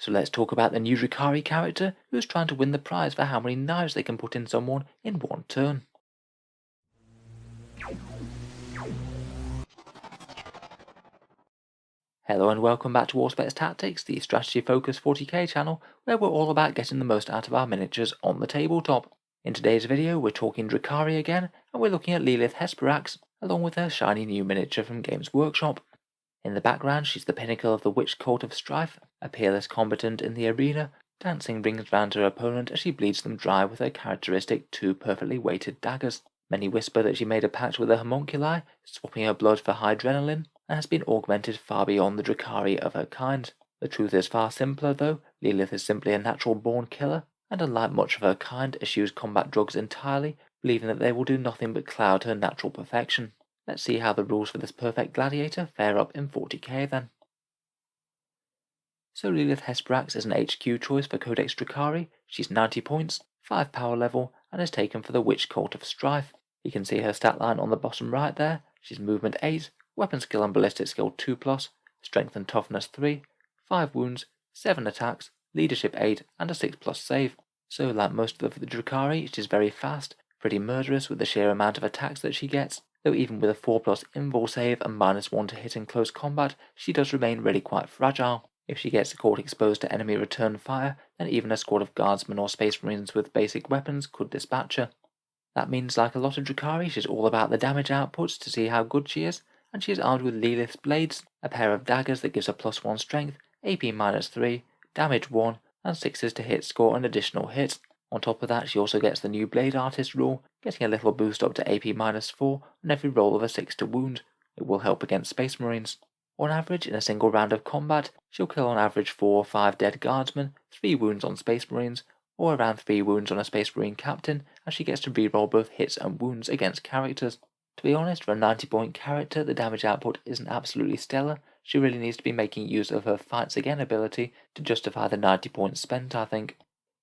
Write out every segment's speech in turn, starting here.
So let's talk about the new Drukhari character who's trying to win the prize for how many knives they can put in someone in one turn. Hello and welcome back to Auspex Tactics, the strategy focused 40k channel where we're all about getting the most out of our miniatures on the tabletop. In today's video we're talking Drukhari again, and we're looking at Lelith Hesperax along with her shiny new miniature from Games Workshop. In the background she's the pinnacle of the Witch Court of Strife, a peerless combatant in the arena. Dancing brings round her opponent as she bleeds them dry with her characteristic 2 perfectly weighted daggers. Many whisper that she made a pact with the homunculi, swapping her blood for hydrenalin, and has been augmented far beyond the Drukhari of her kind. The truth is far simpler though. Lelith is simply a natural born killer, and unlike much of her kind, eschews combat drugs entirely, believing that they will do nothing but cloud her natural perfection. Let's see how the rules for this perfect gladiator fare up in 40k then. So Lelith Hesperax is an HQ choice for Codex Drukhari. She's 90 points, 5 power level, and is taken for the Witch Court of Strife. You can see her stat line on the bottom right there. She's movement 8, weapon skill and ballistic skill 2+, strength and toughness 3, 5 wounds, 7 attacks, leadership 8, and a 6+ save. So like most of the Drukhari, she's very fast, pretty murderous with the sheer amount of attacks that she gets, though even with a 4+ invul save and -1 to hit in close combat, she does remain really quite fragile. If she gets caught exposed to enemy return fire, then even a squad of guardsmen or space marines with basic weapons could dispatch her. That means, like a lot of Drukhari, she's all about the damage outputs to see how good she is, and she is armed with Lelith's blades, a pair of daggers that gives her +1 strength, AP -3, damage 1, and 6s to hit score an additional hit. On top of that, she also gets the new Blade Artist rule, getting a little boost up to AP -4 on every roll of a 6 to wound. It will help against space marines. On average, in a single round of combat, she'll kill on average 4 or 5 dead guardsmen, 3 wounds on space marines, or around 3 wounds on a space marine captain, as she gets to reroll both hits and wounds against characters. To be honest, for a 90-point character, the damage output isn't absolutely stellar. She really needs to be making use of her Fights Again ability to justify the 90 points spent, I think.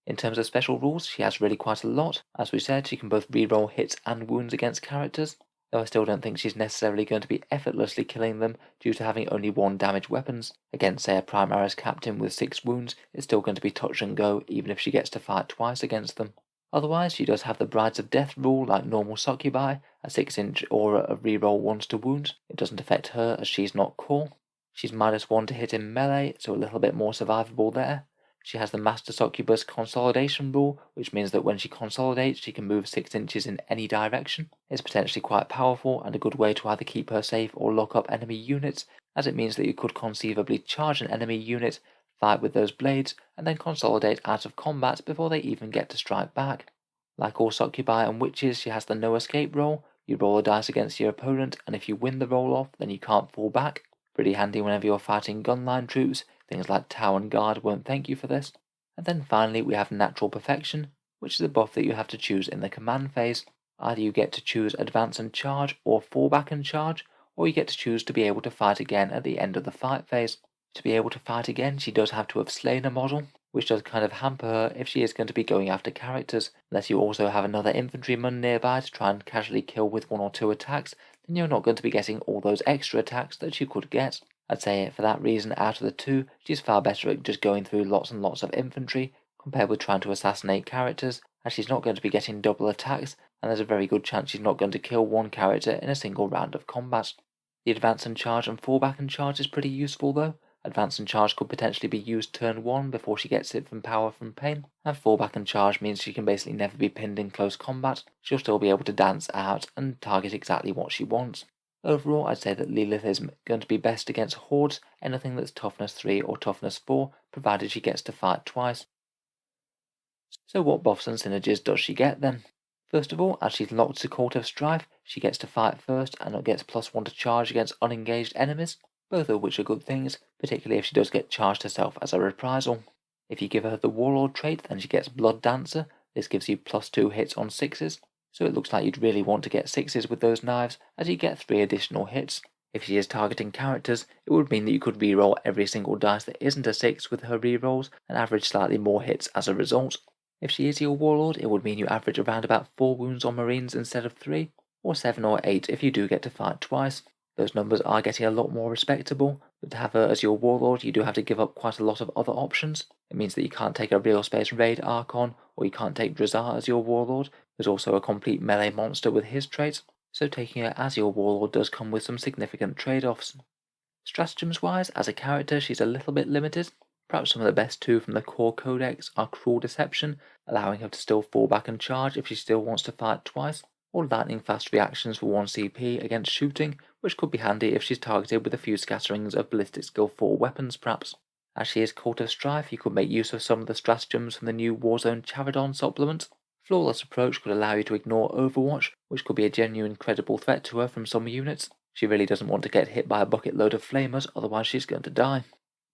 In terms of special rules, she has really quite a lot. As we said, she can both reroll hits and wounds against characters, though I still don't think she's necessarily going to be effortlessly killing them due to having only 1 damage weapons. Against, say, a Primaris captain with 6 wounds, it's still going to be touch and go even if she gets to fight twice against them. Otherwise, she does have the Brides of Death rule like normal succubi, a 6-inch aura of reroll 1s to wounds. It doesn't affect her as she's not core. She's -1 to hit in melee, so a little bit more survivable there. She has the Master Succubus consolidation rule, which means that when she consolidates, she can move 6 inches in any direction. It's potentially quite powerful and a good way to either keep her safe or lock up enemy units, as it means that you could conceivably charge an enemy unit, fight with those blades, and then consolidate out of combat before they even get to strike back. Like all succubi and witches, she has the no escape roll. You roll a dice against your opponent, and if you win the roll off, then you can't fall back. Pretty handy whenever you're fighting gunline troops. Things like Tower and Guard won't thank you for this. And then finally we have Natural Perfection, which is a buff that you have to choose in the command phase. Either you get to choose Advance and Charge, or Fall Back and Charge, or you get to choose to be able to fight again at the end of the fight phase. To be able to fight again, she does have to have slain a model, which does kind of hamper her if she is going to be going after characters. Unless you also have another infantryman nearby to try and casually kill with 1 or 2 attacks, then you're not going to be getting all those extra attacks that you could get. I'd say for that reason, out of the 2, she's far better at just going through lots and lots of infantry, compared with trying to assassinate characters, as she's not going to be getting double attacks, and there's a very good chance she's not going to kill 1 character in a single round of combat. The Advance and Charge and Fall Back and Charge is pretty useful though. Advance and Charge could potentially be used turn 1 before she gets it from Power from Pain, and Fall Back and Charge means she can basically never be pinned in close combat. She'll still be able to dance out and target exactly what she wants. Overall, I'd say that Lelith is going to be best against hordes, anything that's toughness 3 or toughness 4, provided she gets to fight twice. So what buffs and synergies does she get then? First of all, as she's locked to Court of Strife, she gets to fight first and gets +1 to charge against unengaged enemies, both of which are good things, particularly if she does get charged herself as a reprisal. If you give her the Warlord trait, then she gets Blood Dancer. This gives you +2 hits on 6s. So it looks like you'd really want to get 6s with those knives, as you get 3 additional hits. If she is targeting characters, it would mean that you could reroll every single dice that isn't a 6 with her rerolls, and average slightly more hits as a result. If she is your Warlord, it would mean you average around about 4 wounds on Marines instead of 3, or 7 or 8 if you do get to fight twice. Those numbers are getting a lot more respectable, but to have her as your warlord you do have to give up quite a lot of other options. It means that you can't take a real space raid Archon, or you can't take Drazar as your warlord, who's also a complete melee monster with his traits, so taking her as your warlord does come with some significant trade-offs. Stratagems wise, as a character she's a little bit limited. Perhaps some of the best two from the core codex are Cruel Deception, allowing her to still fall back and charge if she still wants to fight twice, or lightning fast reactions for 1 CP against shooting, which could be handy if she's targeted with a few scatterings of ballistic skill 4 weapons perhaps. As she is Cult of Strife, you could make use of some of the stratagems from the new Warzone Charadon supplement. Flawless Approach could allow you to ignore Overwatch, which could be a genuine credible threat to her from some units. She really doesn't want to get hit by a bucket load of flamers, otherwise she's going to die.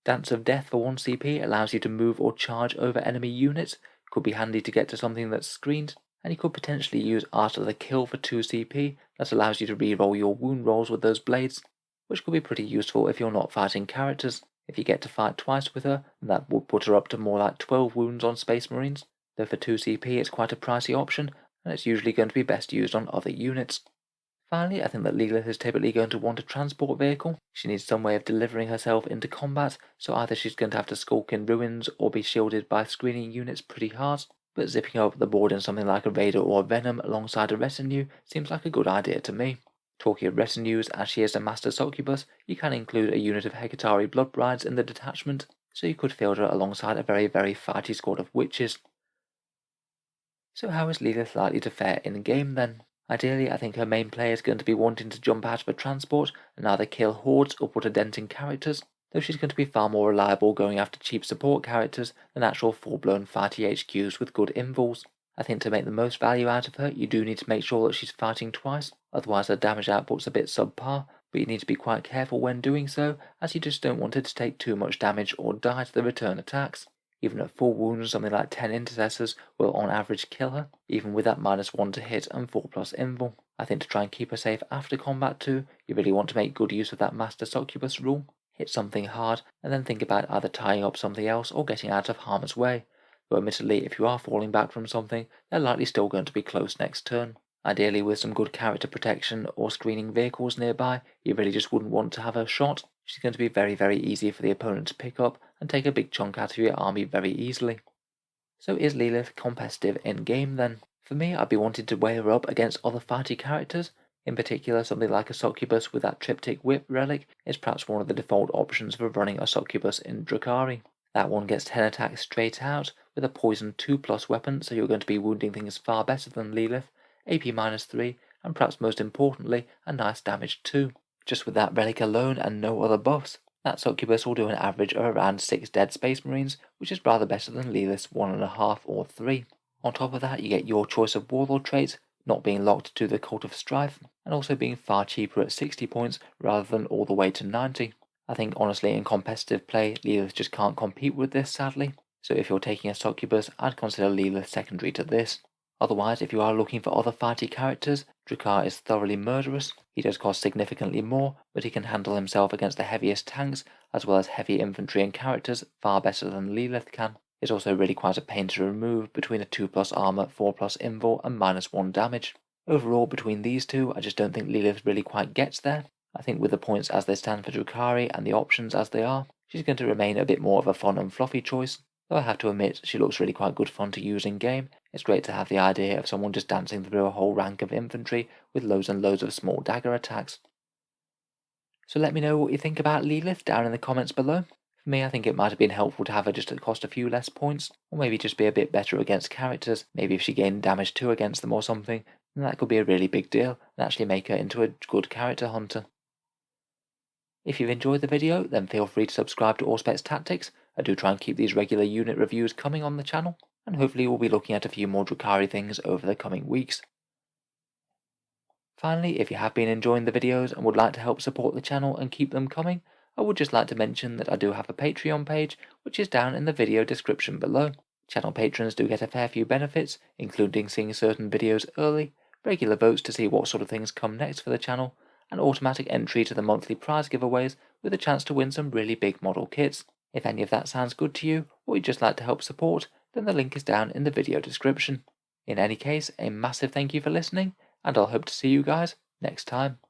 Dance of Death for 1 CP allows you to move or charge over enemy units, could be handy to get to something that's screened, and you could potentially use Art of the Kill for 2 CP, that allows you to reroll your wound rolls with those blades, which could be pretty useful if you're not fighting characters. If you get to fight twice with her, then that would put her up to more like 12 wounds on Space Marines, though for 2 CP it's quite a pricey option, and it's usually going to be best used on other units. Finally, I think that Lelith is typically going to want a transport vehicle. She needs some way of delivering herself into combat, so either she's going to have to skulk in ruins or be shielded by screening units pretty hard, but zipping up the board in something like a Raider or a Venom alongside a retinue seems like a good idea to me. Talking of retinues, as she is a Master Succubus, you can include a unit of Hecatari Blood Brides in the detachment, so you could field her alongside a very fighty squad of witches. So how is Lelith likely to fare in game then? Ideally, I think her main play is going to be wanting to jump out of a transport and either kill hordes or put a dent in characters, though she's going to be far more reliable going after cheap support characters than actual full-blown fighty HQs with good invuls. I think to make the most value out of her, you do need to make sure that she's fighting twice, otherwise her damage output's a bit subpar, but you need to be quite careful when doing so, as you just don't want her to take too much damage or die to the return attacks. Even at full wounds, something like 10 intercessors will on average kill her, even with that -1 to hit and 4+ invul. I think to try and keep her safe after combat too, you really want to make good use of that Master Succubus rule. Hit something hard, and then think about either tying up something else or getting out of harm's way. Though admittedly, if you are falling back from something, they're likely still going to be close next turn. Ideally, with some good character protection or screening vehicles nearby, you really just wouldn't want to have her shot. She's going to be very easy for the opponent to pick up and take a big chunk out of your army very easily. So is Lelith competitive in game then? For me, I'd be wanting to weigh her up against other fighty characters. In particular, something like a Succubus with that Triptych Whip relic is perhaps one of the default options for running a Succubus in Drukhari. That one gets 10 attacks straight out, with a poison 2+ weapon, so you're going to be wounding things far better than Lelith, AP -3, and perhaps most importantly, a nice damage too. Just with that relic alone and no other buffs, that Succubus will do an average of around 6 dead Space Marines, which is rather better than Lelith's 1.5 or 3. On top of that, you get your choice of warlord traits, not being locked to the Cult of Strife, and also being far cheaper at 60 points rather than all the way to 90. I think honestly in competitive play, Lelith just can't compete with this sadly, so if you're taking a Succubus, I'd consider Lelith secondary to this. Otherwise, if you are looking for other fighty characters, Drukhari is thoroughly murderous. He does cost significantly more, but he can handle himself against the heaviest tanks, as well as heavy infantry and characters, far better than Lelith can. He's also really quite a pain to remove between a 2+ armor, 4+ invul, and -1 damage. Overall, between these two, I just don't think Lelith really quite gets there. I think with the points as they stand for Drukhari and the options as they are, she's going to remain a bit more of a fun and fluffy choice. Though I have to admit, she looks really quite good fun to use in game. It's great to have the idea of someone just dancing through a whole rank of infantry with loads and loads of small dagger attacks. So let me know what you think about Lelith down in the comments below. For me, I think it might have been helpful to have her just cost a few less points, or maybe just be a bit better against characters. Maybe if she gained damage 2 against them or something, then that could be a really big deal and actually make her into a good character hunter. If you've enjoyed the video, then feel free to subscribe to Auspex Tactics. I do try and keep these regular unit reviews coming on the channel, and hopefully we'll be looking at a few more Drukhari things over the coming weeks. Finally, if you have been enjoying the videos and would like to help support the channel and keep them coming, I would just like to mention that I do have a Patreon page, which is down in the video description below. Channel patrons do get a fair few benefits, including seeing certain videos early, regular votes to see what sort of things come next for the channel, and automatic entry to the monthly prize giveaways with a chance to win some really big model kits. If any of that sounds good to you, or you'd just like to help support, then the link is down in the video description. In any case, a massive thank you for listening, and I'll hope to see you guys next time.